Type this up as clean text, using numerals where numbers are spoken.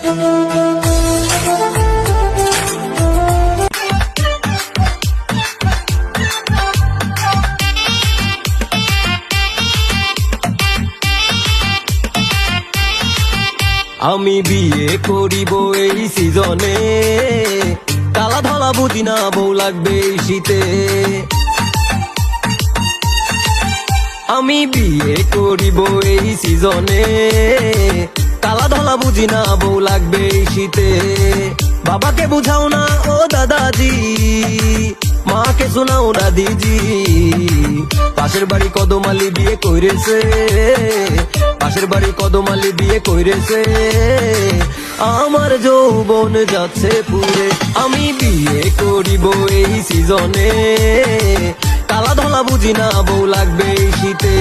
আমি বিয়ে করিব এই সিজনে, কালা ধলা বুঝি না বউ লাগবে এই শীতে। আমি বিয়ে করিব এই সিজনে, কালা ধলা বুঝি না বউ লাগবে এই শীতে। বাবাকে বুঝাও না ও দাদাজি, মাকে শোনাও না দিজি, পাশের বাড়ি কদমালি বিয়ে কইরেছে, পাশের বাড়ি কদমালি বিয়ে কইরেছে, আমার যৌবন যাচ্ছে পুরে। আমি বিয়ে করিব এই সিজনে, কালা ধলা বুঝি না বউ লাগবে এই শীতে।